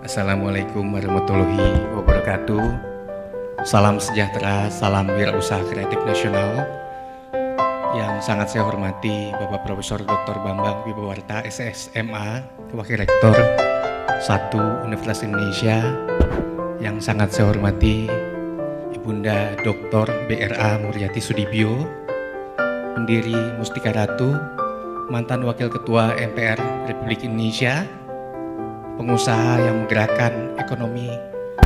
Assalamualaikum warahmatullahi wabarakatuh. Salam sejahtera, salam wirausaha kreatif nasional. Yang sangat saya hormati Bapak Profesor Dr. Bambang Wibowarta, SSMA, Wakil Rektor 1 Universitas Indonesia. Yang sangat saya hormati Ibunda Dr. BRA Muryati Sudibyo, pendiri Mustika Ratu, mantan Wakil Ketua MPR Republik Indonesia, pengusaha yang menggerakkan ekonomi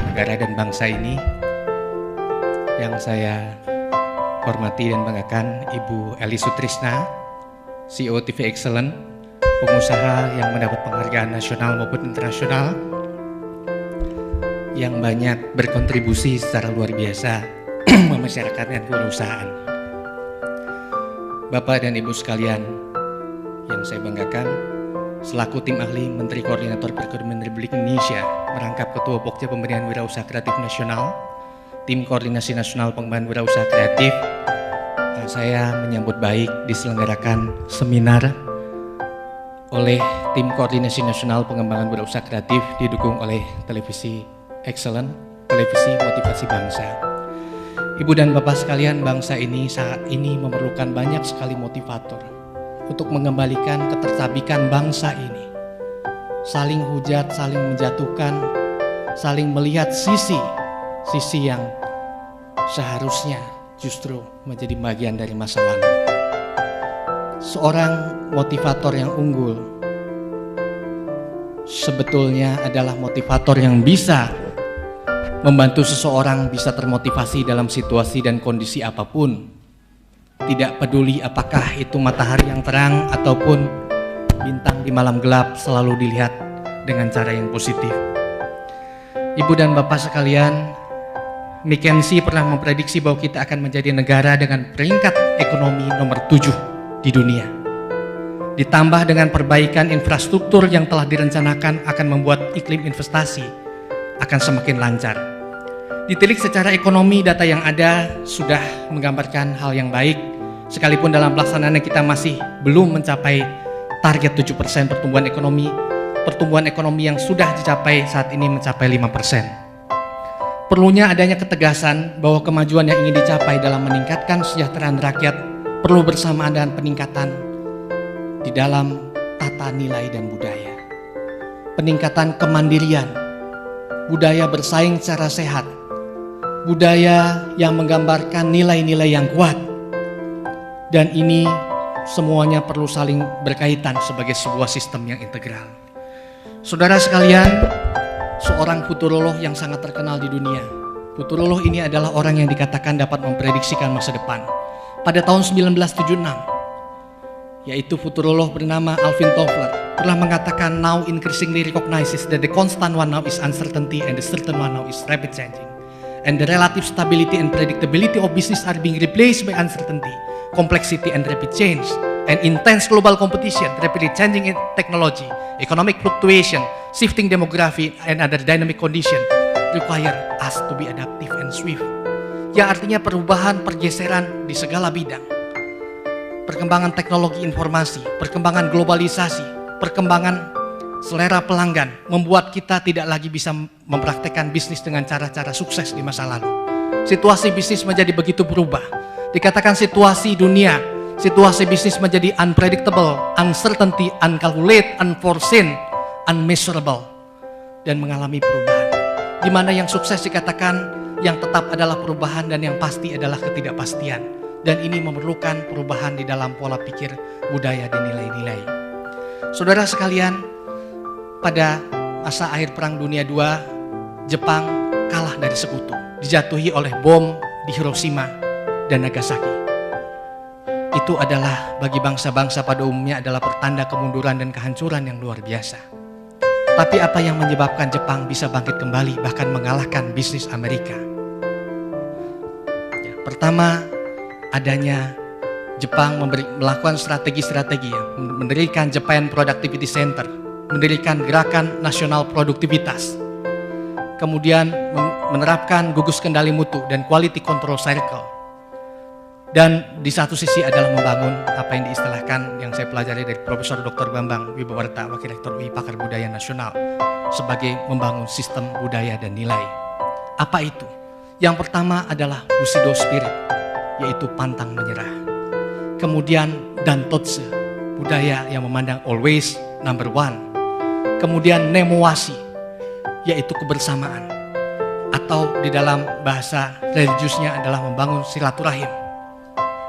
negara dan bangsa ini. Yang saya hormati dan banggakan Ibu Eli Sutrisna, CEO TV Excellent, pengusaha yang mendapat penghargaan nasional maupun internasional, yang banyak berkontribusi secara luar biasa memasyarakatkan kewirausahaan. Bapak dan Ibu sekalian yang saya banggakan, selaku tim ahli Menteri Koordinator Perekonomian Republik Indonesia merangkap Ketua Pokja Pemberdayaan Wirausaha Kreatif Nasional, Tim Koordinasi Nasional Pengembangan Wirausaha Kreatif, saya menyambut baik diselenggarakan seminar oleh Tim Koordinasi Nasional Pengembangan Wirausaha Kreatif didukung oleh Televisi Excellent, Televisi Motivasi Bangsa. Ibu dan Bapak sekalian, bangsa ini saat ini memerlukan banyak sekali motivator untuk mengembalikan ketertabikan bangsa ini. Saling hujat, saling menjatuhkan, saling melihat sisi yang seharusnya justru menjadi bagian dari masa lalu. Seorang motivator yang unggul sebetulnya adalah motivator yang bisa membantu seseorang bisa termotivasi dalam situasi dan kondisi apapun. Tidak peduli apakah itu matahari yang terang ataupun bintang di malam gelap, selalu dilihat dengan cara yang positif. Ibu dan Bapak sekalian, McKinsey pernah memprediksi bahwa kita akan menjadi negara dengan peringkat ekonomi nomor 7 di dunia. Ditambah dengan perbaikan infrastruktur yang telah direncanakan akan membuat iklim investasi akan semakin lancar. Ditilik secara ekonomi, data yang ada sudah menggambarkan hal yang baik, sekalipun dalam pelaksanaannya kita masih belum mencapai target 7% pertumbuhan ekonomi. Pertumbuhan ekonomi yang sudah dicapai saat ini mencapai 5%. Perlunya adanya ketegasan bahwa kemajuan yang ingin dicapai dalam meningkatkan kesejahteraan rakyat perlu bersamaan dengan peningkatan di dalam tata nilai dan budaya. Peningkatan kemandirian, budaya bersaing secara sehat, budaya yang menggambarkan nilai-nilai yang kuat, dan ini semuanya perlu saling berkaitan sebagai sebuah sistem yang integral. Saudara sekalian, seorang futurolog yang sangat terkenal di dunia. Futurolog ini adalah orang yang dikatakan dapat memprediksikan masa depan. Pada tahun 1976, yaitu futurolog bernama Alvin Toffler telah mengatakan, now increasingly recognizes that the constant one now is uncertainty and the certain one now is rapid changing. And the relative stability and predictability of business are being replaced by uncertainty, complexity and rapid change, and intense global competition, rapidly changing technology, economic fluctuation, shifting demography, and other dynamic condition require us to be adaptive and swift. Yang artinya perubahan, pergeseran di segala bidang. Perkembangan teknologi informasi, perkembangan globalisasi, perkembangan selera pelanggan membuat kita tidak lagi bisa mempraktekkan bisnis dengan cara-cara sukses di masa lalu. Situasi bisnis menjadi begitu berubah. Dikatakan situasi dunia, situasi bisnis menjadi unpredictable, uncertainty, uncalculate, unforeseen, unmeasurable, dan mengalami perubahan. Di mana yang sukses dikatakan yang tetap adalah perubahan dan yang pasti adalah ketidakpastian. Dan ini memerlukan perubahan di dalam pola pikir, budaya, dan nilai-nilai. Saudara sekalian, pada masa akhir Perang Dunia II, Jepang kalah dari sekutu, dijatuhi oleh bom di Hiroshima dan Nagasaki. Itu adalah bagi bangsa-bangsa pada umumnya adalah pertanda kemunduran dan kehancuran yang luar biasa. Tapi apa yang menyebabkan Jepang bisa bangkit kembali bahkan mengalahkan bisnis Amerika? Ya, pertama, adanya Jepang melakukan strategi-strategi, mendirikan Japan Productivity Center, mendirikan gerakan nasional produktivitas, kemudian menerapkan gugus kendali mutu dan quality control circle, dan di satu sisi adalah membangun apa yang diistilahkan yang saya pelajari dari Profesor Dr. Bambang Wibowarta, Wakil Rektor UI Pakar Budaya Nasional, sebagai membangun sistem budaya dan nilai. Apa itu? Yang pertama adalah Bushido Spirit, yaitu pantang menyerah. Kemudian Dantotsu, budaya yang memandang always number one. Kemudian Nemowashi, yaitu kebersamaan. Atau di dalam bahasa religiusnya adalah membangun silaturahim,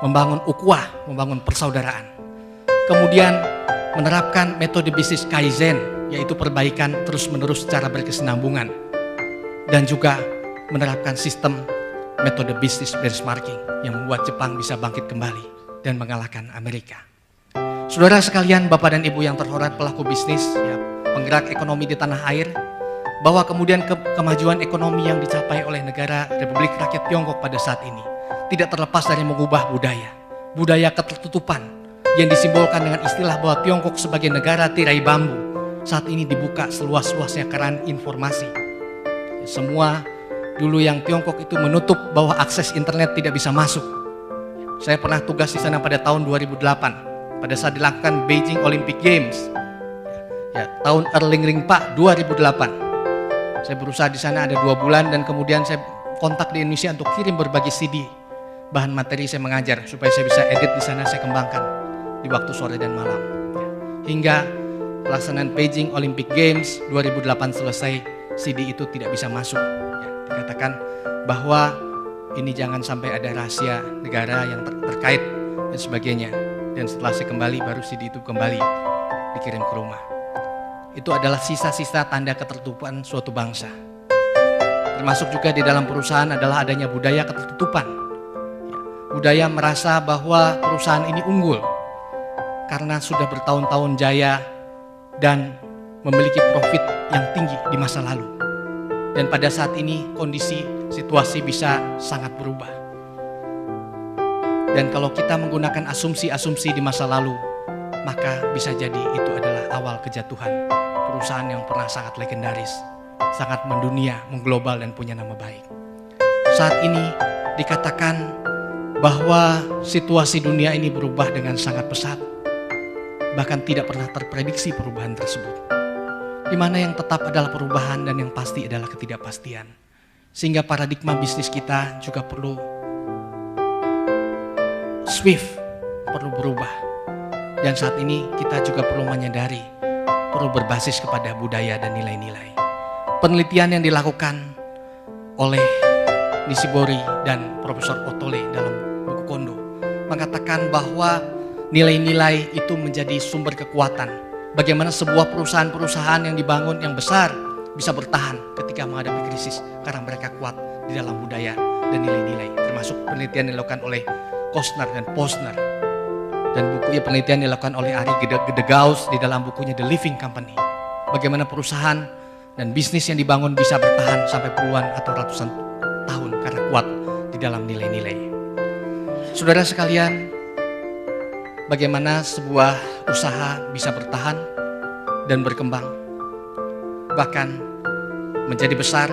membangun ukhuwah, membangun persaudaraan. Kemudian menerapkan metode bisnis Kaizen, yaitu perbaikan terus-menerus secara berkesinambungan. Dan juga menerapkan sistem metode bisnis benchmarking yang membuat Jepang bisa bangkit kembali dan mengalahkan Amerika. Saudara sekalian, Bapak dan Ibu yang terhormat, pelaku bisnis, ya, penggerak ekonomi di tanah air, bahwa kemudian kemajuan ekonomi yang dicapai oleh negara Republik Rakyat Tiongkok pada saat ini tidak terlepas dari mengubah budaya ketertutupan yang disimbolkan dengan istilah bahwa Tiongkok sebagai negara tirai bambu saat ini dibuka seluas-luasnya keran informasi. Semua dulu yang Tiongkok itu menutup bahwa akses internet tidak bisa masuk. Saya pernah tugas di sana pada tahun 2008 pada saat dilakukan Beijing Olympic Games. Ya, tahun Erling Ringpa 2008. Saya berusaha di sana ada 2 bulan dan kemudian saya kontak di Indonesia untuk kirim berbagi CD. Bahan materi saya mengajar supaya saya bisa edit di sana, saya kembangkan di waktu sore dan malam. Hingga pelaksanaan Beijing Olympic Games 2008 selesai, CD itu tidak bisa masuk. Ya, dikatakan bahwa ini jangan sampai ada rahasia negara yang terkait dan sebagainya. Dan setelah saya kembali, baru CD itu kembali dikirim ke rumah. Itu adalah sisa-sisa tanda ketertutupan suatu bangsa. Termasuk juga di dalam perusahaan adalah adanya budaya ketertutupan. Ya, budaya merasa bahwa perusahaan ini unggul karena sudah bertahun-tahun jaya dan memiliki profit yang tinggi di masa lalu. Dan pada saat ini kondisi situasi bisa sangat berubah. Dan kalau kita menggunakan asumsi-asumsi di masa lalu, maka bisa jadi itu adalah awal kejatuhan perusahaan yang pernah sangat legendaris, sangat mendunia, mengglobal dan punya nama baik. Saat ini dikatakan bahwa situasi dunia ini berubah dengan sangat pesat, bahkan tidak pernah terprediksi perubahan tersebut. Di mana yang tetap adalah perubahan dan yang pasti adalah ketidakpastian. Sehingga paradigma bisnis kita juga perlu swift, perlu berubah. Dan saat ini kita juga perlu menyadari, perlu berbasis kepada budaya dan nilai-nilai. Penelitian yang dilakukan oleh Nishibori dan Profesor Otole dalam buku Kondo mengatakan bahwa nilai-nilai itu menjadi sumber kekuatan. Bagaimana sebuah perusahaan-perusahaan yang dibangun yang besar bisa bertahan ketika menghadapi krisis karena mereka kuat di dalam budaya dan nilai-nilai. Termasuk penelitian yang dilakukan oleh Kostner dan Posner. Dan buku penelitian dilakukan oleh Ari Gedegaus di dalam bukunya The Living Company. Bagaimana perusahaan dan bisnis yang dibangun bisa bertahan sampai puluhan atau ratusan tahun karena kuat di dalam nilai-nilai. Saudara sekalian, bagaimana sebuah usaha bisa bertahan dan berkembang, bahkan menjadi besar,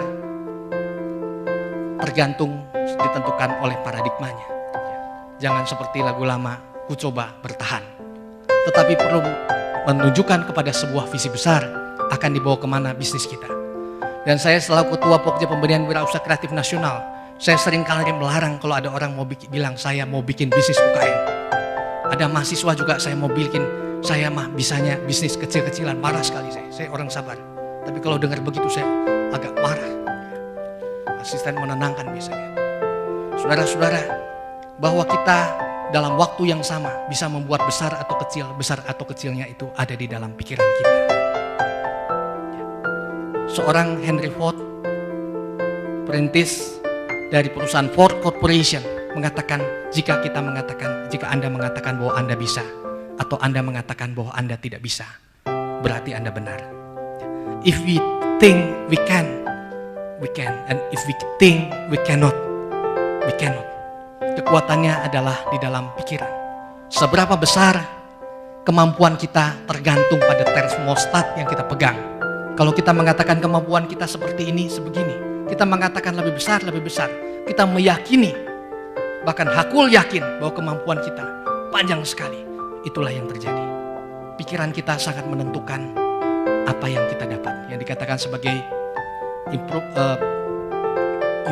tergantung ditentukan oleh paradigmanya. Jangan seperti lagu lama, ku coba bertahan. Tetapi perlu menunjukkan kepada sebuah visi besar akan dibawa kemana bisnis kita. Dan saya selaku Ketua Pokja Pemberdayaan Wirausaha Kreatif Nasional, saya sering kali melarang kalau ada orang mau bilang saya mau bikin bisnis UKM. Ada mahasiswa juga saya mau bikin, saya mah bisanya bisnis kecil-kecilan, marah sekali saya orang sabar. Tapi kalau dengar begitu saya agak marah. Asisten menenangkan biasanya. Saudara-saudara, bahwa kita dalam waktu yang sama bisa membuat besar atau kecilnya itu ada di dalam pikiran kita. Seorang Henry Ford, perintis dari perusahaan Ford Corporation, mengatakan jika Anda mengatakan bahwa Anda bisa atau Anda mengatakan bahwa Anda tidak bisa, berarti Anda benar. If we think we can, and if we think we cannot, we cannot. Kekuatannya adalah di dalam pikiran. Seberapa besar kemampuan kita tergantung pada termostat yang kita pegang. Kalau kita mengatakan kemampuan kita seperti ini, sebegini. Kita mengatakan lebih besar. Kita meyakini, bahkan hakul yakin bahwa kemampuan kita panjang sekali. Itulah yang terjadi. Pikiran kita sangat menentukan apa yang kita dapat. Yang dikatakan sebagai you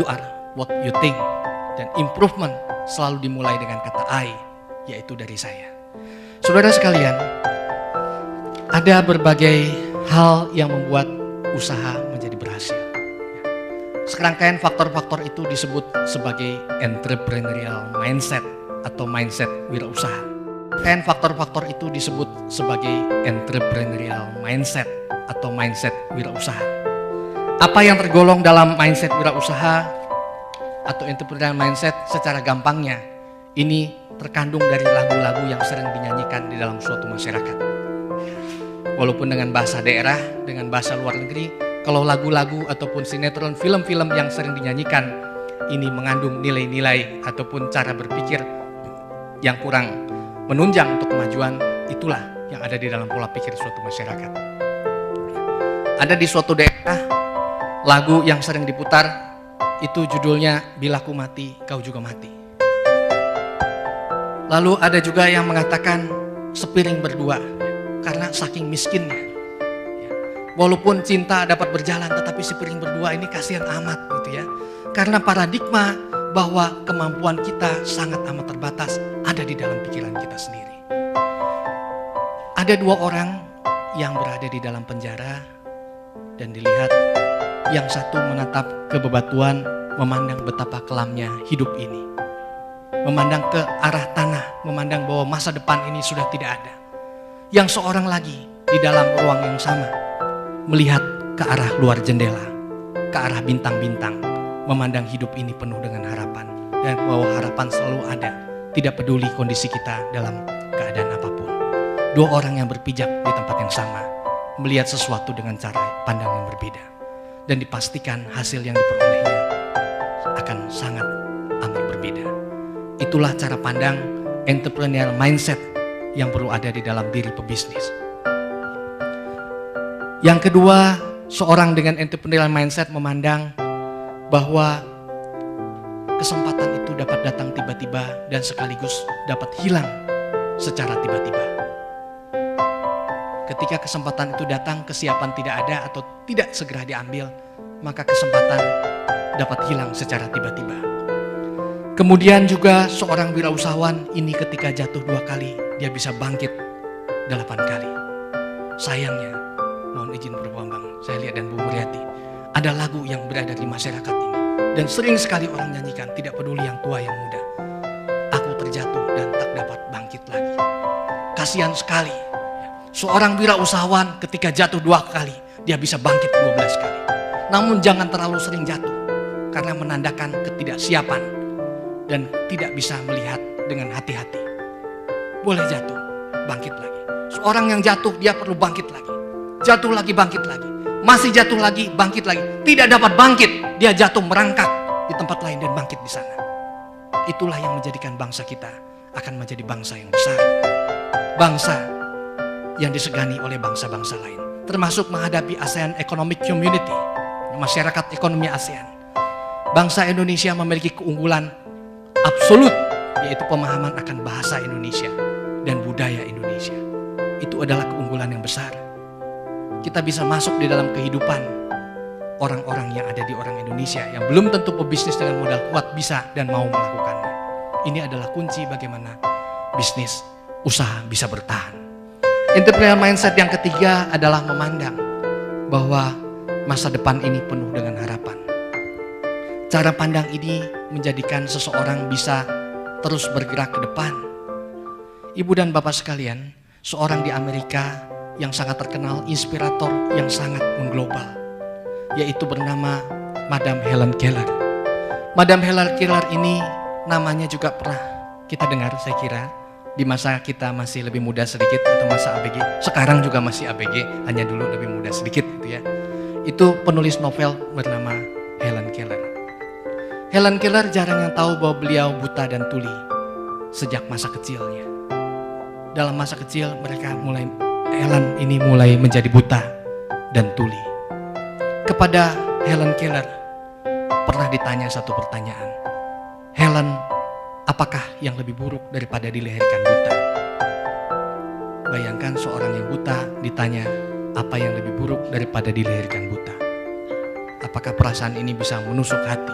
are what you think. Dan improvement selalu dimulai dengan kata I, yaitu dari saya. Saudara sekalian, ada berbagai hal yang membuat usaha menjadi berhasil. Serangkaian faktor-faktor itu disebut sebagai entrepreneurial mindset atau mindset wirausaha. Serangkaian faktor-faktor itu disebut sebagai entrepreneurial mindset atau mindset wirausaha. Apa yang tergolong dalam mindset wirausaha atau entrepreneurial mindset secara gampangnya, ini terkandung dari lagu-lagu yang sering dinyanyikan di dalam suatu masyarakat. Walaupun dengan bahasa daerah, dengan bahasa luar negeri, kalau lagu-lagu ataupun sinetron, film-film yang sering dinyanyikan, ini mengandung nilai-nilai ataupun cara berpikir yang kurang menunjang untuk kemajuan, itulah yang ada di dalam pola pikir suatu masyarakat. Ada di suatu daerah, lagu yang sering diputar, itu judulnya Bila Ku Mati, Kau Juga Mati. Lalu ada juga yang mengatakan sepiring berdua, karena saking miskinnya. Walaupun cinta dapat berjalan, tetapi sepiring berdua ini kasihan amat gitu ya. Karena paradigma bahwa kemampuan kita sangat amat terbatas ada di dalam pikiran kita sendiri. Ada dua orang yang berada di dalam penjara dan dilihat yang satu menatap ke bebatuan, memandang betapa kelamnya hidup ini. Memandang ke arah tanah, memandang bahwa masa depan ini sudah tidak ada. Yang seorang lagi di dalam ruang yang sama, melihat ke arah luar jendela, ke arah bintang-bintang, memandang hidup ini penuh dengan harapan. Dan bahwa harapan selalu ada, tidak peduli kondisi kita dalam keadaan apapun. Dua orang yang berpijak di tempat yang sama, melihat sesuatu dengan cara pandang yang berbeda. Dan dipastikan hasil yang diperolehnya akan sangat amat berbeda. Itulah cara pandang entrepreneurial mindset yang perlu ada di dalam diri pebisnis. Yang kedua, seorang dengan entrepreneurial mindset memandang bahwa kesempatan itu dapat datang tiba-tiba dan sekaligus dapat hilang secara tiba-tiba. Ketika kesempatan itu datang, kesiapan tidak ada atau tidak segera diambil, maka kesempatan dapat hilang secara tiba-tiba. Kemudian juga seorang wirausahawan ini ketika jatuh 2 kali, dia bisa bangkit 8 kali. Sayangnya, mohon izin Bang, saya lihat dan Bu Muriati, ada lagu yang berada di masyarakat ini. Dan sering sekali orang nyanyikan, tidak peduli yang tua yang muda. Aku terjatuh dan tak dapat bangkit lagi. Kasihan sekali. Seorang wirausahawan ketika jatuh 2 kali, dia bisa bangkit 12 kali. Namun jangan terlalu sering jatuh, karena menandakan ketidaksiapan dan tidak bisa melihat dengan hati-hati. Boleh jatuh, bangkit lagi. Seorang yang jatuh, dia perlu bangkit lagi. Jatuh lagi, bangkit lagi. Masih jatuh lagi, bangkit lagi. Tidak dapat bangkit, dia jatuh merangkak di tempat lain dan bangkit di sana. Itulah yang menjadikan bangsa kita akan menjadi bangsa yang besar. Bangsa yang disegani oleh bangsa-bangsa lain. Termasuk menghadapi ASEAN Economic Community, masyarakat ekonomi ASEAN. Bangsa Indonesia memiliki keunggulan absolut, yaitu pemahaman akan bahasa Indonesia dan budaya Indonesia. Itu adalah keunggulan yang besar. Kita bisa masuk di dalam kehidupan orang-orang yang ada di orang Indonesia yang belum tentu pebisnis dengan modal kuat bisa dan mau melakukannya. Ini adalah kunci bagaimana bisnis usaha bisa bertahan. Entrepreneurial mindset yang ketiga adalah memandang bahwa masa depan ini penuh dengan harapan. Cara pandang ini menjadikan seseorang bisa terus bergerak ke depan. Ibu dan bapak sekalian, seorang di Amerika yang sangat terkenal, inspirator yang sangat mengglobal, yaitu bernama Madam Helen Keller. Madam Helen Keller ini namanya juga pernah kita dengar, saya kira, di masa kita masih lebih muda sedikit atau masa ABG. Sekarang juga masih ABG, hanya dulu lebih muda sedikit gitu ya. Itu penulis novel bernama Helen Keller. Helen Keller jarang yang tahu bahwa beliau buta dan tuli sejak masa kecilnya. Dalam masa kecil Helen ini mulai menjadi buta dan tuli. Kepada Helen Keller pernah ditanya satu pertanyaan. Helen, apakah yang lebih buruk daripada dilahirkan buta? Bayangkan seorang yang buta ditanya, apa yang lebih buruk daripada dilahirkan buta? Apakah perasaan ini bisa menusuk hati?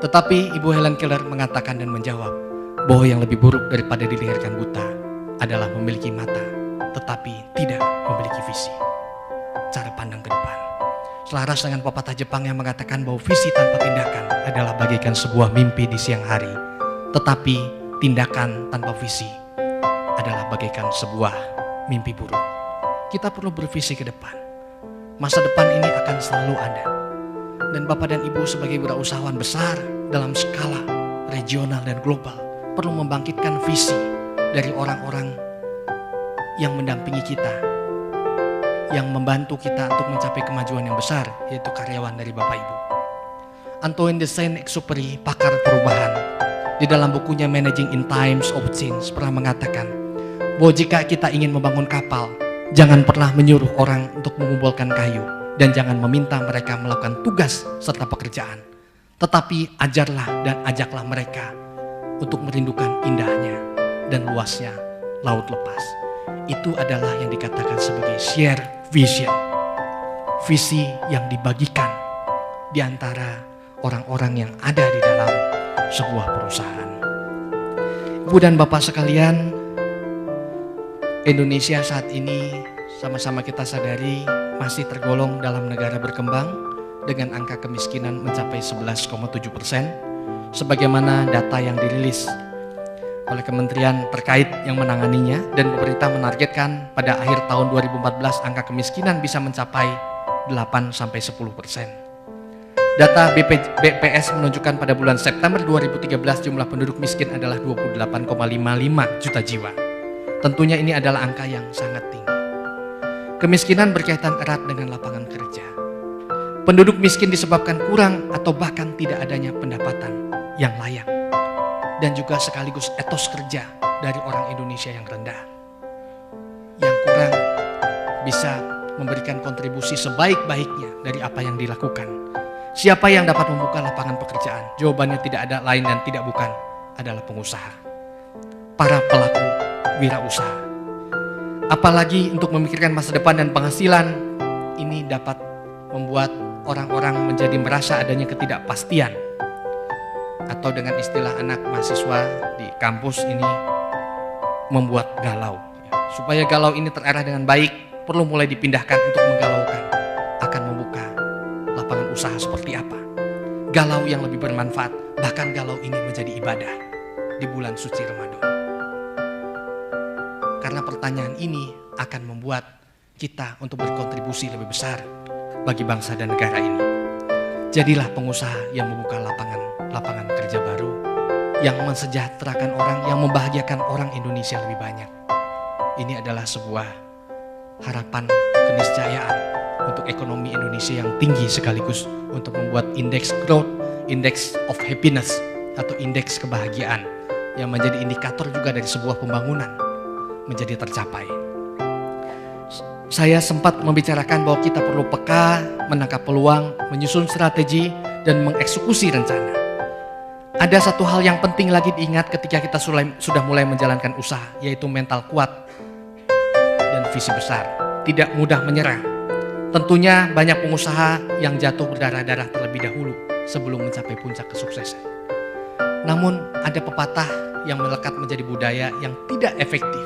Tetapi Ibu Helen Keller mengatakan dan menjawab bahwa yang lebih buruk daripada dilahirkan buta adalah memiliki mata tetapi tidak memiliki visi. Cara pandang ke depan. Selaras dengan pepatah Jepang yang mengatakan bahwa visi tanpa tindakan adalah bagaikan sebuah mimpi di siang hari, tetapi tindakan tanpa visi adalah bagaikan sebuah mimpi buruk. Kita perlu bervisi ke depan. Masa depan ini akan selalu ada. Dan Bapak dan Ibu sebagai wirausahawan besar dalam skala regional dan global perlu membangkitkan visi dari orang-orang yang mendampingi kita, yang membantu kita untuk mencapai kemajuan yang besar, yaitu karyawan dari Bapak Ibu. Antoine de Saint-Exupéry, pakar perubahan, di dalam bukunya Managing in Times of Change pernah mengatakan bahwa jika kita ingin membangun kapal, jangan pernah menyuruh orang untuk mengumpulkan kayu dan jangan meminta mereka melakukan tugas serta pekerjaan. Tetapi ajarlah dan ajaklah mereka untuk merindukan indahnya dan luasnya laut lepas. Itu adalah yang dikatakan sebagai share vision. Visi yang dibagikan di antara orang-orang yang ada di dalam sebuah perusahaan. Ibu dan Bapak sekalian, Indonesia saat ini sama-sama kita sadari masih tergolong dalam negara berkembang dengan angka kemiskinan mencapai 11,7%, sebagaimana data yang dirilis oleh kementerian terkait yang menanganinya, dan pemerintah menargetkan pada akhir tahun 2014 angka kemiskinan bisa mencapai 8-10%. Data BPS menunjukkan pada bulan September 2013 jumlah penduduk miskin adalah 28,55 juta jiwa. Tentunya ini adalah angka yang sangat tinggi. Kemiskinan berkaitan erat dengan lapangan kerja. Penduduk miskin disebabkan kurang atau bahkan tidak adanya pendapatan yang layak, dan juga sekaligus etos kerja dari orang Indonesia yang rendah, yang kurang bisa memberikan kontribusi sebaik-baiknya dari apa yang dilakukan. Siapa yang dapat membuka lapangan pekerjaan? Jawabannya tidak ada lain dan tidak bukan adalah pengusaha, para pelaku wirausaha. Apalagi untuk memikirkan masa depan dan penghasilan, ini dapat membuat orang-orang menjadi merasa adanya ketidakpastian, atau dengan istilah anak mahasiswa di kampus ini membuat galau. Supaya galau ini terarah dengan baik, perlu mulai dipindahkan untuk menggalaukan akan membuka lapangan usaha seperti apa. Galau yang lebih bermanfaat, bahkan galau ini menjadi ibadah di bulan suci Ramadan. Karena pertanyaan ini akan membuat kita untuk berkontribusi lebih besar bagi bangsa dan negara ini. Jadilah pengusaha yang membuka lapangan kerja baru, yang mensejahterakan orang, yang membahagiakan orang Indonesia lebih banyak. Ini adalah sebuah harapan keniscayaan untuk ekonomi Indonesia yang tinggi, sekaligus untuk membuat indeks growth, indeks of happiness atau indeks kebahagiaan yang menjadi indikator juga dari sebuah pembangunan menjadi tercapai. Saya sempat membicarakan bahwa kita perlu peka, menangkap peluang, menyusun strategi, dan mengeksekusi rencana. Ada satu hal yang penting lagi diingat ketika kita sudah mulai menjalankan usaha, yaitu mental kuat dan visi besar. Tidak mudah menyerah. Tentunya banyak pengusaha yang jatuh berdarah-darah terlebih dahulu sebelum mencapai puncak kesuksesan. Namun ada pepatah yang melekat menjadi budaya yang tidak efektif,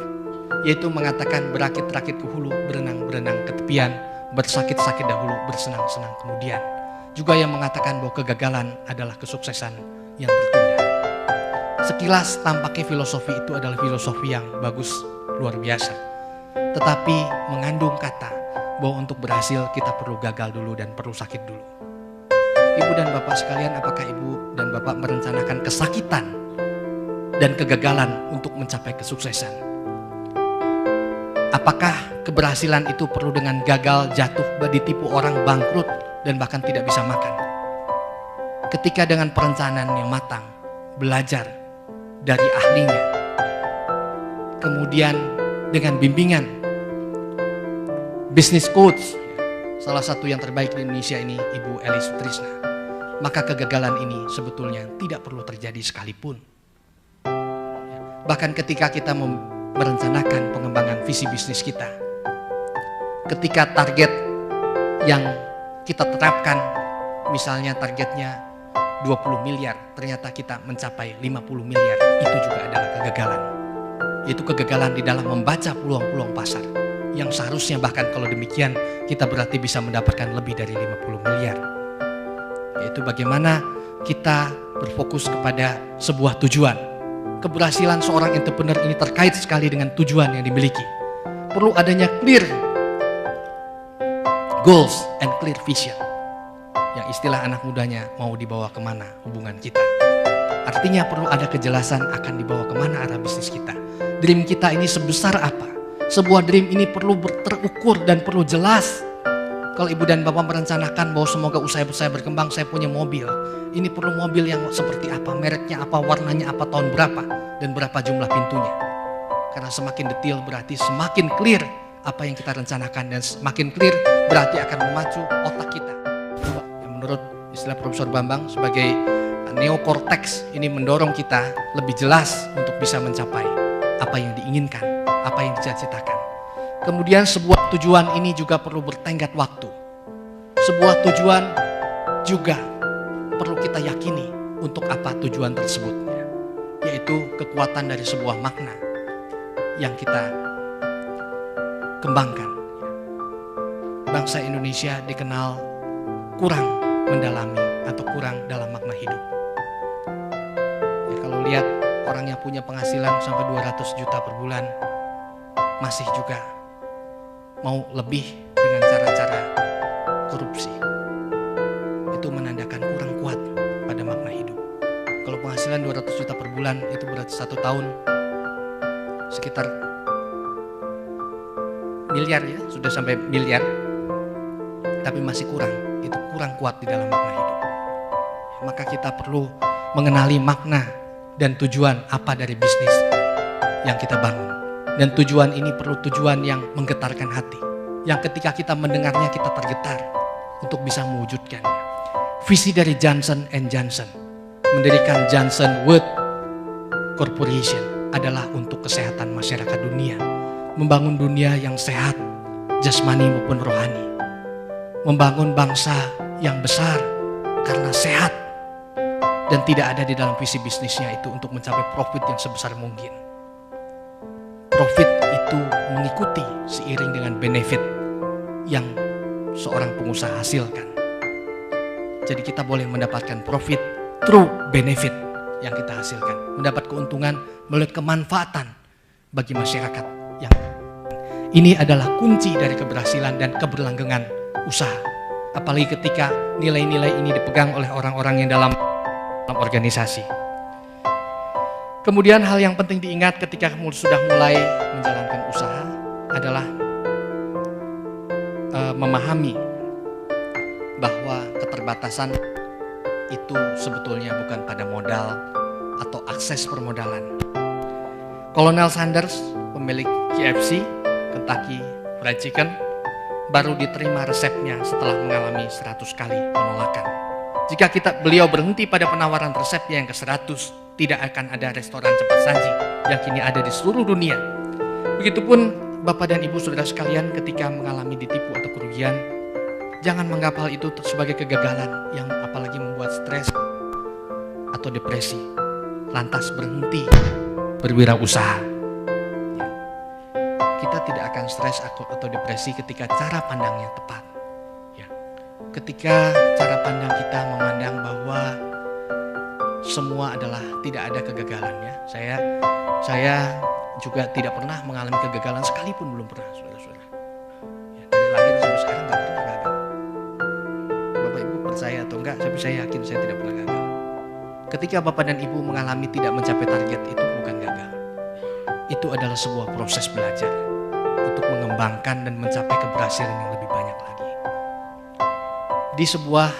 yaitu mengatakan berakit-rakit ke hulu, berenang-berenang ke tepian, bersakit-sakit dahulu, bersenang-senang kemudian. Juga yang mengatakan bahwa kegagalan adalah kesuksesan yang tertunda. Sekilas tampaknya filosofi itu adalah filosofi yang bagus, luar biasa. Tetapi mengandung kata bahwa untuk berhasil kita perlu gagal dulu dan perlu sakit dulu. Ibu dan Bapak sekalian, apakah Ibu dan Bapak merencanakan kesakitan dan kegagalan untuk mencapai kesuksesan? Apakah keberhasilan itu perlu dengan gagal, jatuh, ditipu orang, bangkrut, dan bahkan tidak bisa makan? Ketika dengan perencanaan yang matang, belajar dari ahlinya, kemudian dengan bimbingan business coach, salah satu yang terbaik di Indonesia ini Ibu Eli Sutrisna, maka kegagalan ini sebetulnya tidak perlu terjadi sekalipun. Bahkan ketika kita merencanakan pengembangan visi bisnis kita, ketika target yang kita terapkan, misalnya targetnya 20 miliar, ternyata kita mencapai 50 miliar, itu juga adalah kegagalan. Itu kegagalan di dalam membaca peluang-peluang pasar, yang seharusnya bahkan kalau demikian kita berarti bisa mendapatkan lebih dari 50 miliar. Yaitu bagaimana kita berfokus kepada sebuah tujuan. Keberhasilan seorang entrepreneur ini terkait sekali dengan tujuan yang dimiliki. Perlu adanya clear goals and clear vision. Yang istilah anak mudanya mau dibawa kemana hubungan kita. Artinya perlu ada kejelasan akan dibawa kemana arah bisnis kita. Dream kita ini sebesar apa? Sebuah dream ini perlu terukur dan perlu jelas. Kalau ibu dan bapak merencanakan bahwa semoga usaha saya berkembang, saya punya mobil. Ini perlu mobil yang seperti apa, mereknya apa, warnanya apa, tahun berapa, dan berapa jumlah pintunya. Karena semakin detail berarti semakin clear apa yang kita rencanakan, dan semakin clear berarti akan memacu otak kita. Yang menurut istilah Profesor Bambang sebagai neokortex, ini mendorong kita lebih jelas untuk bisa mencapai apa yang diinginkan, apa yang dicita-citakan. Kemudian sebuah tujuan ini juga perlu bertenggat waktu. Sebuah tujuan juga perlu kita yakini untuk apa tujuan tersebut, yaitu kekuatan dari sebuah makna yang kita kembangkan. Bangsa Indonesia dikenal kurang mendalami atau kurang dalam makna hidup. Ya, kalau lihat orang yang punya penghasilan sampai 200 juta per bulan masih juga mau lebih dengan cara-cara korupsi. Itu menandakan kurang kuat pada makna hidup. Kalau penghasilan 200 juta per bulan itu berarti 1 tahun sekitar miliar, ya, sudah sampai miliar, tapi masih kurang. Itu kurang kuat di dalam makna hidup. Maka kita perlu mengenali makna dan tujuan apa dari bisnis yang kita bangun. Dan tujuan ini perlu tujuan yang menggetarkan hati, yang ketika kita mendengarnya kita tergetar untuk bisa mewujudkannya. Visi dari Johnson & Johnson mendirikan Johnson Wood Corporation adalah untuk kesehatan masyarakat dunia, membangun dunia yang sehat jasmani maupun rohani, membangun bangsa yang besar karena sehat, dan tidak ada di dalam visi bisnisnya itu untuk mencapai profit yang sebesar mungkin. Profit itu mengikuti seiring dengan benefit yang seorang pengusaha hasilkan. Jadi kita boleh mendapatkan profit through benefit yang kita hasilkan, mendapat keuntungan melalui kemanfaatan bagi masyarakat. Yang ini adalah kunci dari keberhasilan dan keberlanggengan usaha. Apalagi ketika nilai-nilai ini dipegang oleh orang-orang yang dalam organisasi. Kemudian hal yang penting diingat ketika kamu sudah mulai menjalankan usaha adalah memahami bahwa keterbatasan itu sebetulnya bukan pada modal atau akses permodalan. Colonel Sanders, pemilik KFC, Kentucky Fried Chicken, baru diterima resepnya setelah mengalami 100 kali penolakan. Jika beliau berhenti pada penawaran resepnya yang ke-100, tidak akan ada restoran cepat saji yang kini ada di seluruh dunia. Begitupun Bapak dan Ibu saudara sekalian, ketika mengalami ditipu atau kerugian, jangan menganggap hal itu sebagai kegagalan yang apalagi membuat stres atau depresi, lantas berhenti berwirausaha. Kita tidak akan stres atau depresi ketika cara pandangnya tepat. Ketika cara pandang kita memandang bahwa semua adalah tidak ada kegagalan, ya. Saya juga tidak pernah mengalami kegagalan sekalipun, belum pernah, saudara-saudara. Ya, dari lahir sampai sekarang nggak pernah gagal. Bapak Ibu percaya atau enggak, tapi saya yakin saya tidak pernah gagal. Ketika Bapak dan Ibu mengalami tidak mencapai target, itu bukan gagal. Itu adalah sebuah proses belajar untuk mengembangkan dan mencapai keberhasilan yang lebih banyak lagi. Di sebuah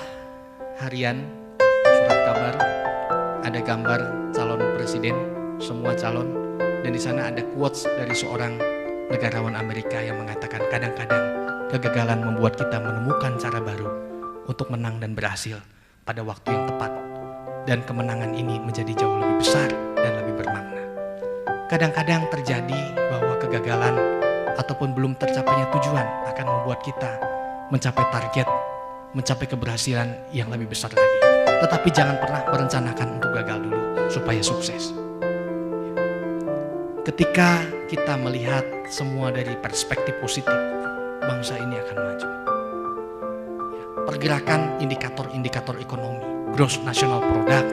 harian surat kabar ada gambar calon presiden, semua calon, dan di sana ada quotes dari seorang negarawan Amerika yang mengatakan kadang-kadang kegagalan membuat kita menemukan cara baru untuk menang dan berhasil pada waktu yang tepat, dan kemenangan ini menjadi jauh lebih besar dan lebih bermakna. Kadang-kadang terjadi bahwa kegagalan ataupun belum tercapainya tujuan akan membuat kita mencapai target, mencapai keberhasilan yang lebih besar lagi. Tetapi jangan pernah merencanakan untuk gagal dulu supaya sukses. Ketika kita melihat semua dari perspektif positif, bangsa ini akan maju. Pergerakan indikator-indikator ekonomi, gross national product,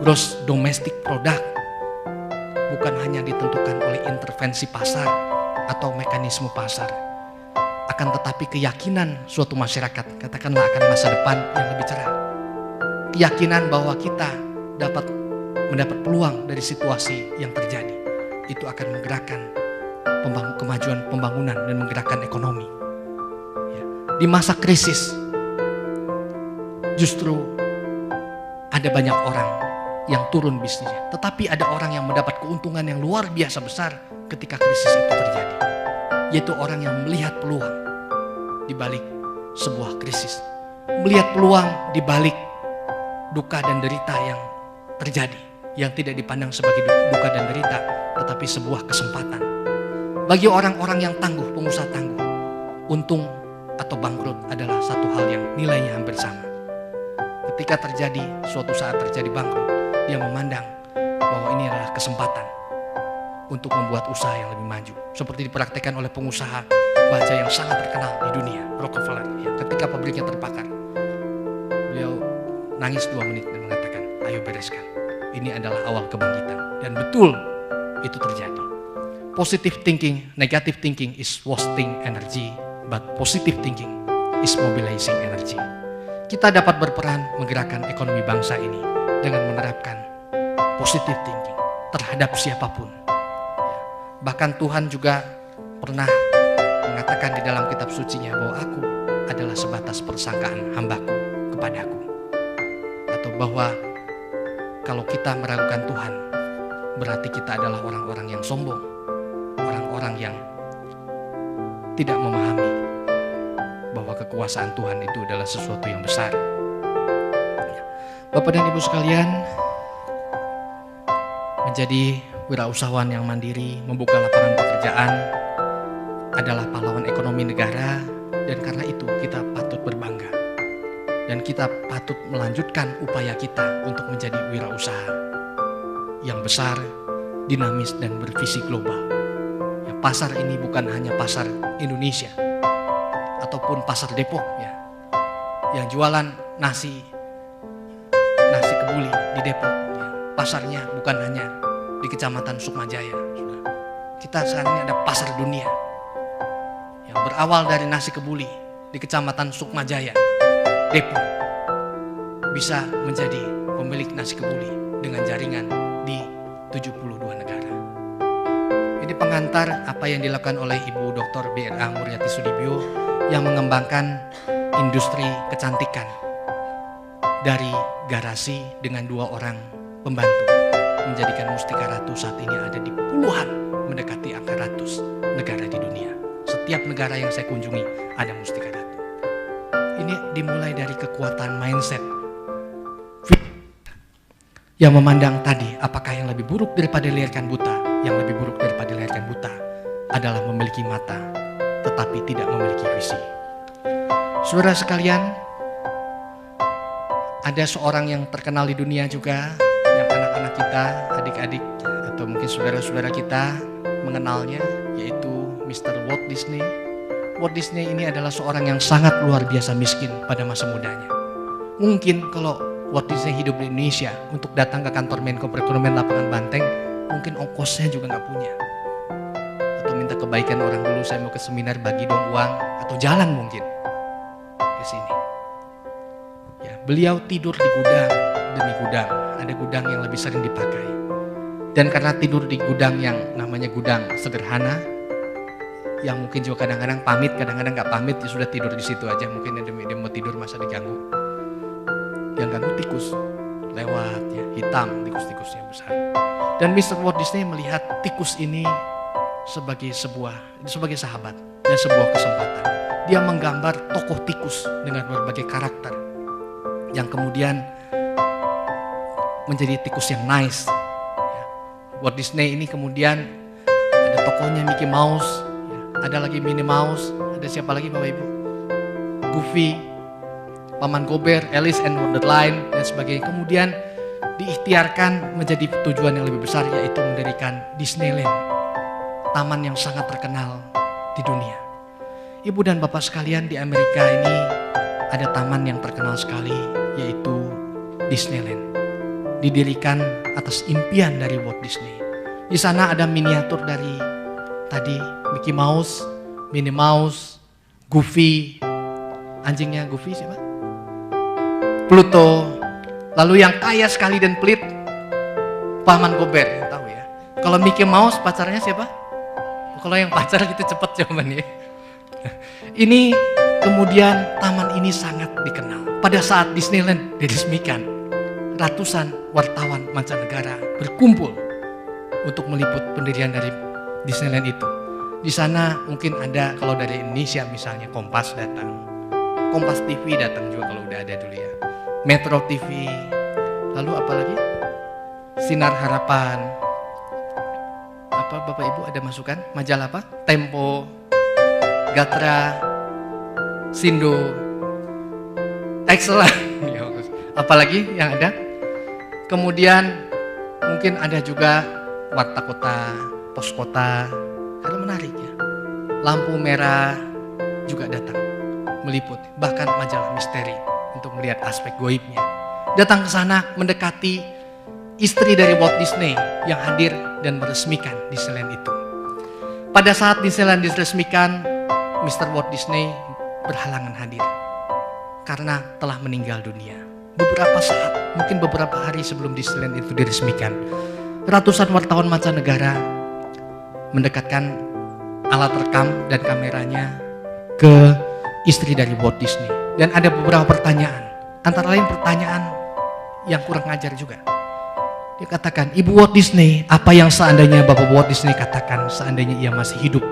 gross domestic product, bukan hanya ditentukan oleh intervensi pasar atau mekanisme pasar, akan tetapi keyakinan suatu masyarakat, katakanlah akan masa depan yang lebih cerah. Keyakinan bahwa kita dapat mendapat peluang dari situasi yang terjadi, itu akan menggerakkan kemajuan pembangunan dan menggerakkan ekonomi. Di masa krisis, justru ada banyak orang yang turun bisnisnya, tetapi ada orang yang mendapat keuntungan yang luar biasa besar ketika krisis itu terjadi, yaitu orang yang melihat peluang di balik sebuah krisis, melihat peluang di balik duka dan derita yang terjadi, yang tidak dipandang sebagai duka dan derita, tetapi sebuah kesempatan. Bagi orang-orang yang tangguh, pengusaha tangguh, untung atau bangkrut adalah satu hal yang nilainya hampir sama. Ketika terjadi, suatu saat terjadi bangkrut, dia memandang bahwa ini adalah kesempatan untuk membuat usaha yang lebih maju. Seperti dipraktekkan oleh pengusaha baja yang sangat terkenal di dunia, Rockefeller. Ketika pabriknya terbakar, beliau nangis 2 menit dan mengatakan, ayo bereskan. Ini adalah awal kebangkitan. Dan betul itu terjadi. Positive thinking, negative thinking is wasting energy, but positive thinking is mobilizing energy. Kita dapat berperan menggerakkan ekonomi bangsa ini dengan menerapkan positive thinking terhadap siapapun. Bahkan Tuhan juga pernah mengatakan di dalam kitab sucinya bahwa aku adalah sebatas persangkaan hambaku kepadaku. Atau bahwa kalau kita meragukan Tuhan, berarti kita adalah orang-orang yang sombong, orang-orang yang tidak memahami bahwa kekuasaan Tuhan itu adalah sesuatu yang besar. Bapak dan Ibu sekalian, menjadi wirausahawan yang mandiri, membuka lapangan pekerjaan adalah pahlawan ekonomi negara, dan karena itu kita patut berbangga. Dan kita patut melanjutkan upaya kita untuk menjadi wirausaha yang besar, dinamis, dan bervisi global. Ya, pasar ini bukan hanya pasar Indonesia ataupun pasar Depok ya, yang jualan nasi kebuli di Depok ya. Pasarnya bukan hanya di Kecamatan Sukmajaya. Kita sekarang ini ada pasar dunia yang berawal dari nasi kebuli di Kecamatan Sukmajaya, Depok, bisa menjadi pemilik nasi kebuli dengan jaringan di 72 negara. Ini pengantar apa yang dilakukan oleh Ibu Dr. BRA Muriati Sudibyo yang mengembangkan industri kecantikan dari garasi dengan 2 orang pembantu, menjadikan Mustika Ratu saat ini ada di puluhan, mendekati angka ratus negara di dunia. Setiap negara yang saya kunjungi ada Mustika Ratu. Ini dimulai dari kekuatan mindset yang memandang tadi, apakah yang lebih buruk daripada dilahirkan buta? Yang lebih buruk daripada dilahirkan buta adalah memiliki mata tetapi tidak memiliki visi. Saudara sekalian, ada seorang yang terkenal di dunia juga, yang anak-anak kita, adik-adik, atau mungkin saudara-saudara kita mengenalnya, yaitu Mr. Walt Disney. Walt Disney ini adalah seorang yang sangat luar biasa miskin pada masa mudanya. Mungkin kalau Walt Disney hidup di Indonesia, untuk datang ke kantor Menko Perekonomian Lapangan Banteng, mungkin ongkosnya juga nggak punya. Atau minta kebaikan orang dulu, saya mau ke seminar bagi dong uang, atau jalan mungkin ke sini. Ya, beliau tidur di gudang demi gudang. Ada gudang yang lebih sering dipakai. Dan karena tidur di gudang yang namanya gudang sederhana, yang mungkin juga kadang-kadang pamit, kadang-kadang nggak pamit, ya sudah tidur di situ aja. Mungkin dia mau tidur masa diganggu. Yang ganggu tikus lewat ya, hitam, tikus-tikus yang besar. Dan Mr. Walt Disney melihat tikus ini sebagai sahabat dan sebuah kesempatan. Dia menggambar tokoh tikus dengan berbagai karakter yang kemudian menjadi tikus yang nice. Walt Disney ini kemudian ada tokohnya Mickey Mouse, ya, ada lagi Minnie Mouse, ada siapa lagi Bapak Ibu? Goofy, Paman Gober, Alice and Wonderland, dan sebagainya. Kemudian diikhtiarkan menjadi tujuan yang lebih besar, yaitu mendirikan Disneyland, taman yang sangat terkenal di dunia. Ibu dan Bapak sekalian, di Amerika ini ada taman yang terkenal sekali, yaitu Disneyland. Didirikan atas impian dari Walt Disney. Di sana ada miniatur dari tadi Mickey Mouse, Minnie Mouse, Goofy, anjingnya Goofy siapa? Pluto. Lalu yang kaya sekali dan pelit, Paman Gober, tahu ya. Kalau Mickey Mouse pacarnya siapa? Kalau yang pacar gitu cepet jawabannya. Ini kemudian taman ini sangat dikenal. Pada saat Disneyland diresmikan, ratusan wartawan mancanegara berkumpul untuk meliput pendirian dari Disneyland itu. Di sana mungkin ada, kalau dari Indonesia misalnya Kompas datang, Kompas TV datang juga kalau udah ada dulu ya, Metro TV, lalu apa lagi? Sinar Harapan, apa Bapak Ibu ada masukan? Majalah apa? Tempo, Gatra, Sindo, Excellent, apalagi yang ada? Kemudian mungkin ada juga Warta Kota, Pos Kota, karena menarik ya. Lampu Merah juga datang meliput, bahkan majalah Misteri untuk melihat aspek goibnya. Datang ke sana mendekati istri dari Walt Disney yang hadir dan meresmikan Disneyland itu. Pada saat Disneyland diresmikan, Mr. Walt Disney berhalangan hadir karena telah meninggal dunia. Beberapa saat, mungkin beberapa hari sebelum Disneyland itu diresmikan, ratusan wartawan mancanegara mendekatkan alat rekam dan kameranya ke istri dari Walt Disney. Dan ada beberapa pertanyaan, antara lain pertanyaan yang kurang ajar juga. Dia katakan, Ibu Walt Disney, apa yang seandainya Bapak Walt Disney katakan seandainya ia masih hidup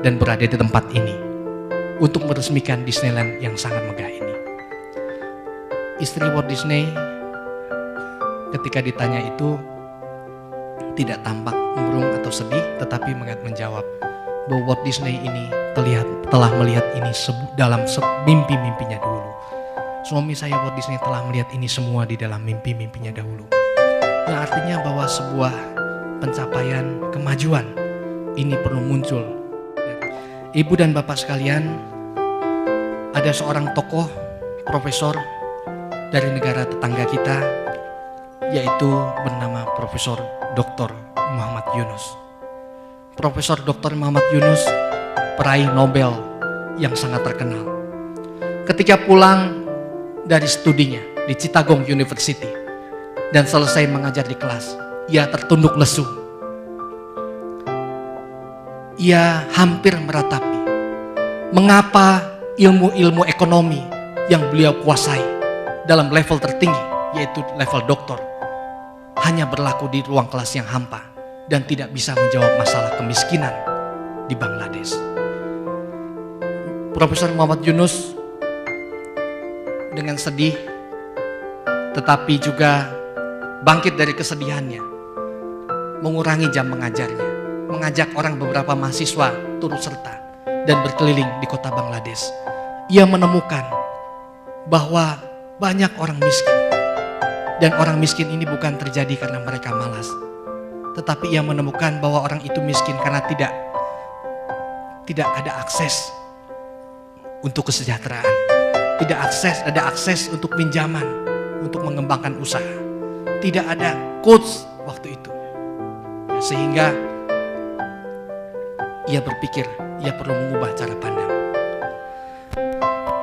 dan berada di tempat ini untuk meresmikan Disneyland yang sangat megah ini? Istri Walt Disney ketika ditanya itu tidak tampak murung atau sedih, tetapi menjawab bahwa Walt Disney ini telah melihat ini dalam mimpi-mimpinya dulu. Suami saya Walt Disney telah melihat ini semua di dalam mimpi-mimpinya dahulu. Yang artinya bahwa sebuah pencapaian kemajuan ini perlu muncul. Ibu dan Bapak sekalian, ada seorang tokoh profesor dari negara tetangga kita, yaitu bernama Profesor Dr. Muhammad Yunus. Profesor Dr. Muhammad Yunus peraih Nobel yang sangat terkenal. Ketika pulang dari studinya di Chittagong University dan selesai mengajar di kelas, ia tertunduk lesu. Ia hampir meratapi mengapa ilmu-ilmu ekonomi yang beliau kuasai dalam level tertinggi, yaitu level doktor, hanya berlaku di ruang kelas yang hampa dan tidak bisa menjawab masalah kemiskinan di Bangladesh. Profesor Muhammad Yunus dengan sedih tetapi juga bangkit dari kesedihannya, mengurangi jam mengajarnya, mengajak beberapa mahasiswa turut serta dan berkeliling di kota Bangladesh. Ia menemukan bahwa banyak orang miskin, dan orang miskin ini bukan terjadi karena mereka malas, tetapi ia menemukan bahwa orang itu miskin karena tidak ada akses untuk kesejahteraan, tidak ada akses untuk pinjaman, untuk mengembangkan usaha, tidak ada coach waktu itu, sehingga ia berpikir ia perlu mengubah cara pandang.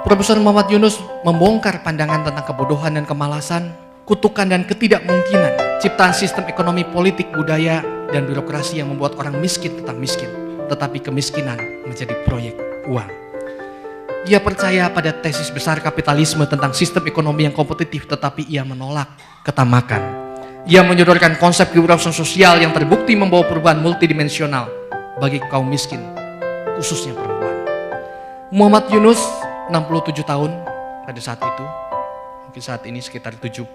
Profesor Muhammad Yunus membongkar pandangan tentang kebodohan dan kemalasan, kutukan dan ketidakmungkinan ciptaan sistem ekonomi, politik, budaya, dan birokrasi yang membuat orang miskin tetap miskin, tetapi kemiskinan menjadi proyek uang. Ia percaya pada tesis besar kapitalisme tentang sistem ekonomi yang kompetitif, tetapi ia menolak ketamakan. Ia menyodorkan konsep kewirausahaan sosial yang terbukti membawa perubahan multidimensional bagi kaum miskin, khususnya perempuan. Muhammad Yunus 67 tahun pada saat itu, mungkin saat ini sekitar 71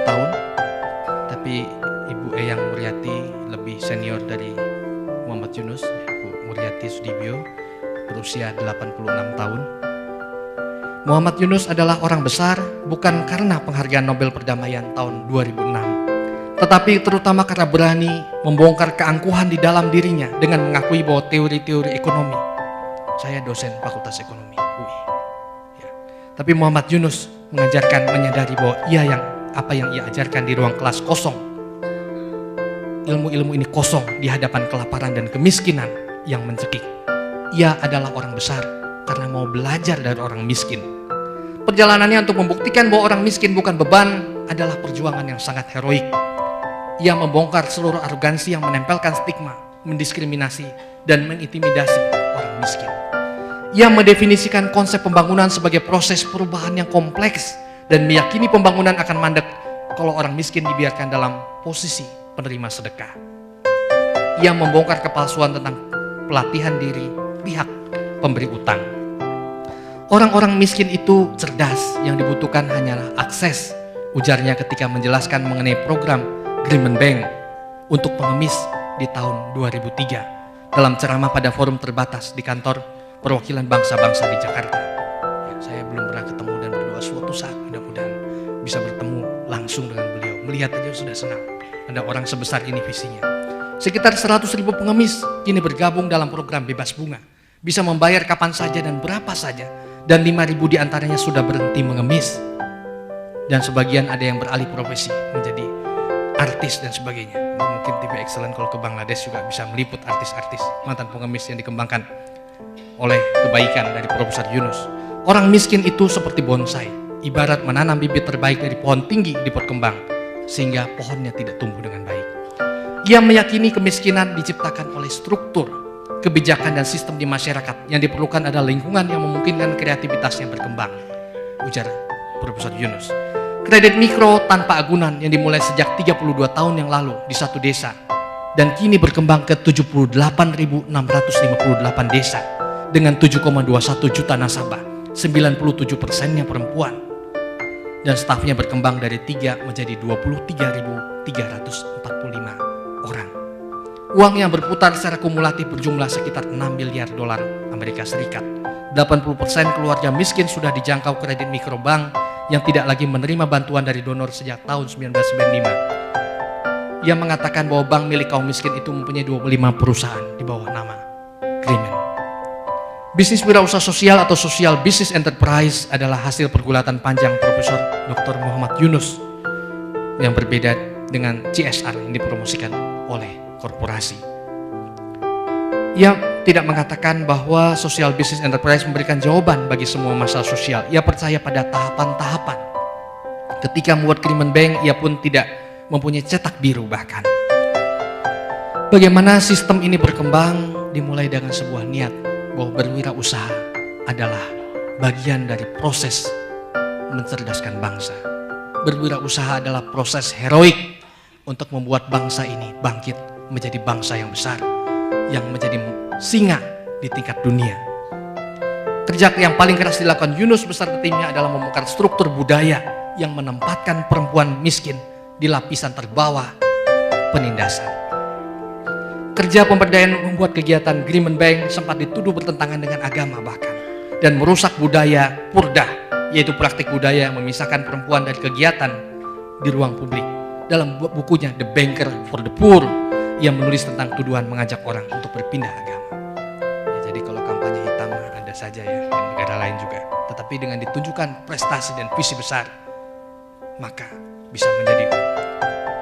tahun, tapi Ibu Eyang Muryati lebih senior dari Muhammad Yunus, Ibu Muryati Sudibyo, berusia 86 tahun. Muhammad Yunus adalah orang besar bukan karena penghargaan Nobel Perdamaian tahun 2006, tetapi terutama karena berani membongkar keangkuhan di dalam dirinya dengan mengakui bahwa teori-teori ekonomi. Saya dosen Fakultas Ekonomi UI. Ya. Tapi Muhammad Yunus menyadari bahwa apa yang ia ajarkan di ruang kelas kosong. Ilmu-ilmu ini kosong di hadapan kelaparan dan kemiskinan yang mencekik. Ia adalah orang besar karena mau belajar dari orang miskin. Perjalanannya untuk membuktikan bahwa orang miskin bukan beban adalah perjuangan yang sangat heroik. Ia membongkar seluruh arogansi yang menempelkan stigma, mendiskriminasi, dan mengintimidasi orang miskin. Ia mendefinisikan konsep pembangunan sebagai proses perubahan yang kompleks dan meyakini pembangunan akan mandek kalau orang miskin dibiarkan dalam posisi penerima sedekah. Ia membongkar kepalsuan tentang pelatihan diri pihak pemberi utang. Orang-orang miskin itu cerdas, yang dibutuhkan hanyalah akses, ujarnya ketika menjelaskan mengenai program Grameen Bank untuk pengemis di tahun 2003 dalam ceramah pada forum terbatas di kantor perwakilan bangsa-bangsa di Jakarta. Ya, saya belum pernah ketemu dan berdoa suatu saat mudah-mudahan bisa bertemu langsung dengan beliau. Melihat aja sudah senang, ada orang sebesar ini visinya. Sekitar 100.000 pengemis kini bergabung dalam program bebas bunga, bisa membayar kapan saja dan berapa saja, dan 5.000 diantaranya sudah berhenti mengemis. Dan sebagian ada yang beralih profesi menjadi artis dan sebagainya. Mungkin TV Excellent kalau ke Bangladesh juga bisa meliput artis-artis mantan pengemis yang dikembangkan oleh kebaikan dari Profesor Yunus. Orang miskin itu seperti bonsai, ibarat menanam bibit terbaik dari pohon tinggi di pot kembang, sehingga pohonnya tidak tumbuh dengan baik. Ia meyakini kemiskinan diciptakan oleh struktur, kebijakan dan sistem di masyarakat. Yang diperlukan adalah lingkungan yang memungkinkan kreativitasnya berkembang, ujar Profesor Yunus. Kredit mikro tanpa agunan yang dimulai sejak 32 tahun yang lalu di satu desa dan kini berkembang ke 78.658 desa dengan 7,21 juta nasabah, 97%-nya perempuan, dan stafnya berkembang dari 3 menjadi 23.345 orang. Uang yang berputar secara kumulatif berjumlah sekitar 6 miliar dolar Amerika Serikat. 80% keluarga miskin sudah dijangkau kredit mikrobank yang tidak lagi menerima bantuan dari donor sejak tahun 1995. Ia mengatakan bahwa bank milik kaum miskin itu mempunyai 25 perusahaan di bawah nama Grameen. Bisnis wirausaha sosial atau social business enterprise adalah hasil pergulatan panjang Profesor Dr. Muhammad Yunus yang berbeda dengan CSR yang dipromosikan oleh korporasi. Ia tidak mengatakan bahwa social business enterprise memberikan jawaban bagi semua masalah sosial. Ia percaya pada tahapan-tahapan. Ketika membuat Grameen Bank, ia pun tidak mempunyai cetak biru bahkan. Bagaimana sistem ini berkembang dimulai dengan sebuah niat bahwa berwirausaha adalah bagian dari proses mencerdaskan bangsa. Berwirausaha adalah proses heroik untuk membuat bangsa ini bangkit menjadi bangsa yang besar, yang menjadi singa di tingkat dunia. Kerja yang paling keras dilakukan Yunus beserta timnya adalah membongkar struktur budaya yang menempatkan perempuan miskin di lapisan terbawah penindasan. Kerja pemberdayaan membuat kegiatan Grameen Bank sempat dituduh bertentangan dengan agama bahkan, dan merusak budaya purdah, yaitu praktik budaya yang memisahkan perempuan dari kegiatan di ruang publik. Dalam bukunya The Banker for the Poor, ia menulis tentang tuduhan mengajak orang untuk berpindah agama. Ya, jadi kalau kampanye hitam ada saja ya, di negara lain juga. Tetapi dengan ditunjukkan prestasi dan visi besar, maka bisa menjadi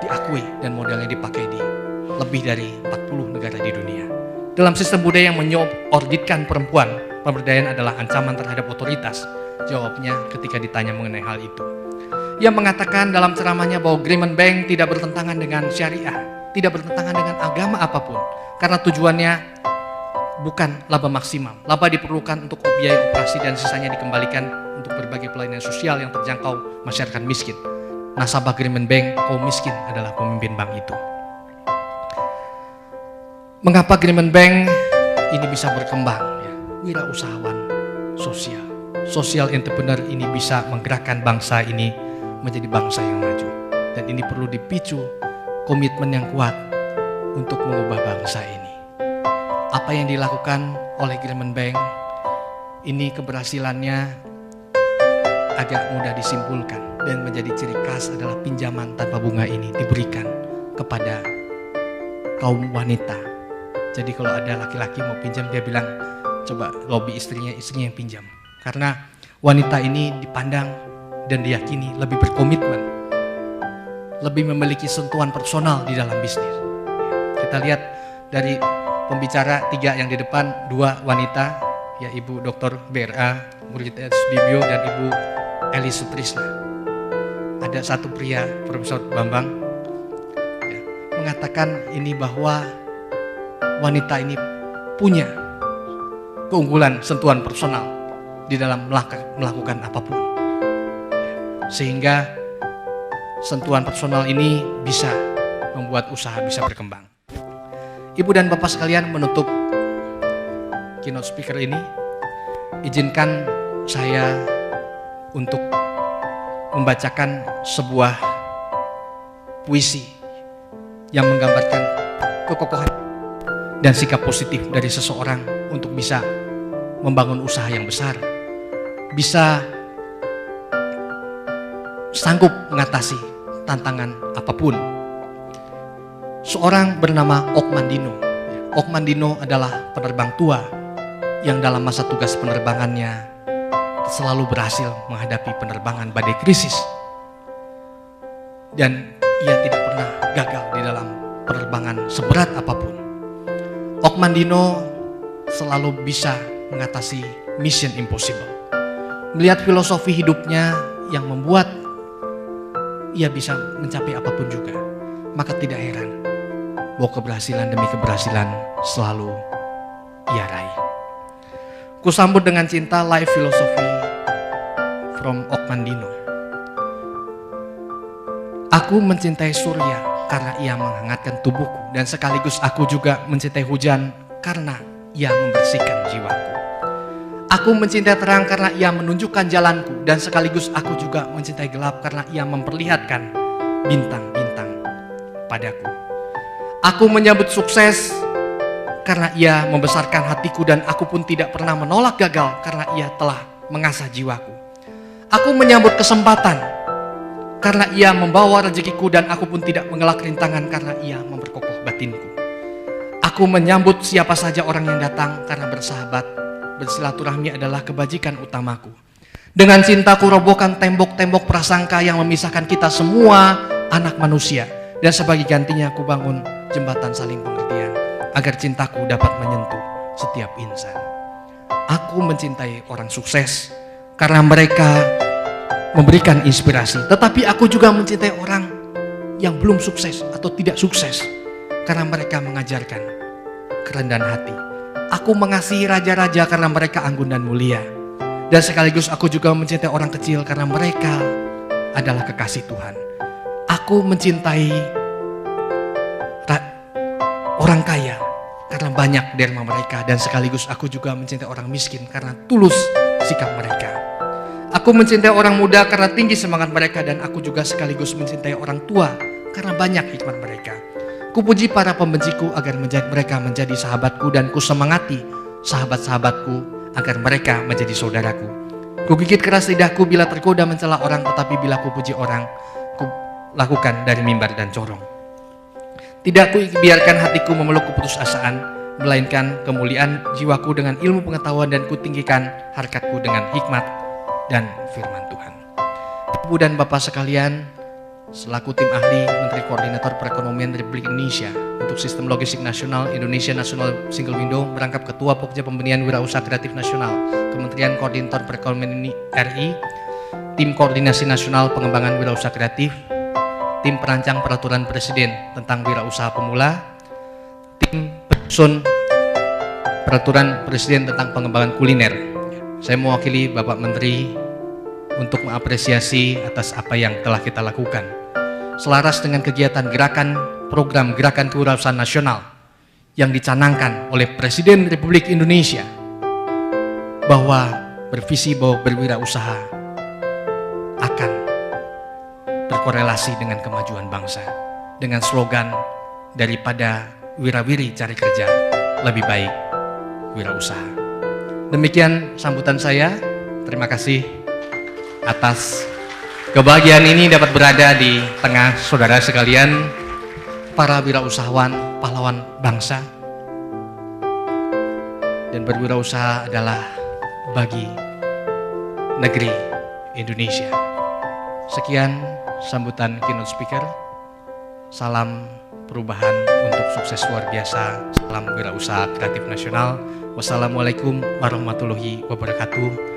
diakui dan modelnya dipakai di lebih dari 40 negara di dunia. Dalam sistem budaya yang menyorbitkan perempuan, pemberdayaan adalah ancaman terhadap otoritas. Jawabnya ketika ditanya mengenai hal itu. Ia mengatakan dalam ceramahnya bahwa Grameen Bank tidak bertentangan dengan syariah, tidak bertentangan dengan agama apapun, karena tujuannya bukan laba maksimal. Laba diperlukan untuk biaya operasi dan sisanya dikembalikan untuk berbagai pelayanan sosial yang terjangkau masyarakat miskin. Nasabah Grameen Bank, kaum miskin adalah pemimpin bank itu. Mengapa Grameen Bank ini bisa berkembang? Ya, wirausahawan sosial, social entrepreneur ini bisa menggerakkan bangsa ini menjadi bangsa yang maju. Dan ini perlu dipicu komitmen yang kuat untuk mengubah bangsa ini. apa yang dilakukan oleh Grameen Bank ini keberhasilannya agak mudah disimpulkan dan menjadi ciri khas adalah pinjaman tanpa bunga ini diberikan kepada kaum wanita. Jadi kalau ada laki-laki mau pinjam, dia bilang coba lobby istrinya yang pinjam. Karena wanita ini dipandang dan diyakini lebih berkomitmen, lebih memiliki sentuhan personal di dalam bisnis. Kita lihat dari pembicara 3 yang di depan, 2 wanita, ya Ibu Dr. BRA Murlita Sudibyo dan Ibu Eli Sutrisna. Ada satu pria, Profesor Bambang, ya, mengatakan ini bahwa wanita ini punya keunggulan sentuhan personal di dalam melakukan apapun. Sehingga sentuhan personal ini bisa membuat usaha bisa berkembang. Ibu dan Bapak sekalian, menutup keynote speaker ini, izinkan saya untuk membacakan sebuah puisi yang menggambarkan kekokohan dan sikap positif dari seseorang untuk bisa membangun usaha yang besar, bisa sanggup mengatasi tantangan apapun. Seorang bernama Okmandino. Okmandino adalah penerbang tua yang dalam masa tugas penerbangannya selalu berhasil menghadapi penerbangan badai krisis. Dan ia tidak pernah gagal di dalam penerbangan seberat apapun. Okmandino selalu bisa mengatasi mission impossible. Melihat filosofi hidupnya yang membuat ia bisa mencapai apapun juga, maka tidak heran bahwa keberhasilan demi keberhasilan selalu ia raih. Kusambut dengan cinta life philosophy from Okmandino. Aku mencintai surya karena ia menghangatkan tubuhku, dan sekaligus aku juga mencintai hujan karena ia membersihkan jiwaku. Aku mencintai terang karena ia menunjukkan jalanku, dan sekaligus aku juga mencintai gelap karena ia memperlihatkan bintang-bintang padaku. Aku menyambut sukses karena ia membesarkan hatiku, dan aku pun tidak pernah menolak gagal karena ia telah mengasah jiwaku. Aku menyambut kesempatan karena ia membawa rezekiku, dan aku pun tidak mengelak rintangan karena ia memperkokoh batinku. Aku menyambut siapa saja orang yang datang karena bersilaturahmi adalah kebajikan utamaku. Dengan cintaku robohkan tembok-tembok prasangka yang memisahkan kita semua anak manusia, dan sebagai gantinya aku bangun jembatan saling pengertian agar cintaku dapat menyentuh setiap insan. Aku mencintai orang sukses karena mereka memberikan inspirasi, tetapi aku juga mencintai orang yang belum sukses atau tidak sukses karena mereka mengajarkan kerendahan hati. Aku mengasihi raja-raja karena mereka anggun dan mulia, dan sekaligus aku juga mencintai orang kecil karena mereka adalah kekasih Tuhan. Aku mencintai orang kaya karena banyak derma mereka, dan sekaligus aku juga mencintai orang miskin karena tulus sikap mereka. Aku mencintai orang muda karena tinggi semangat mereka, dan aku juga sekaligus mencintai orang tua karena banyak hikmat mereka. Kupuji para pembenciku agar mereka menjadi sahabatku, dan kusemangati sahabat-sahabatku agar mereka menjadi saudaraku. Kugigit keras lidahku bila tergoda mencela orang, tetapi bila kupuji orang, ku lakukan dari mimbar dan corong. Tidak kubiarkan hatiku memeluk keputusasaan, melainkan kemuliaan jiwaku dengan ilmu pengetahuan, dan kutinggikan harkatku dengan hikmat dan firman Tuhan. Ibu dan Bapak sekalian, selaku tim ahli Menteri Koordinator Perekonomian Republik Indonesia untuk Sistem Logistik Nasional Indonesia National Single Window, merangkap Ketua Pokja Pemberdayaan Wirausaha Kreatif Nasional Kementerian Koordinator Perekonomian RI, Tim Koordinasi Nasional Pengembangan Wirausaha Kreatif, Tim Perancang Peraturan Presiden tentang Wirausaha Pemula, Tim Penyusun Peraturan Presiden tentang Pengembangan Kuliner. Saya mewakili Bapak Menteri untuk mengapresiasi atas apa yang telah kita lakukan. Selaras dengan kegiatan program Gerakan Kewirausahaan Nasional yang dicanangkan oleh Presiden Republik Indonesia, bahwa bervisi bahwa berwirausaha akan berkorelasi dengan kemajuan bangsa, dengan slogan daripada wirawiri cari kerja, lebih baik wirausaha. Demikian sambutan saya. Terima kasih atas kebahagiaan ini dapat berada di tengah saudara sekalian, para wirausahawan, pahlawan bangsa. Dan berwirausaha adalah bagi negeri Indonesia. Sekian sambutan keynote speaker. Salam perubahan untuk sukses luar biasa. Salam wirausaha kreatif nasional. Wassalamualaikum warahmatullahi wabarakatuh.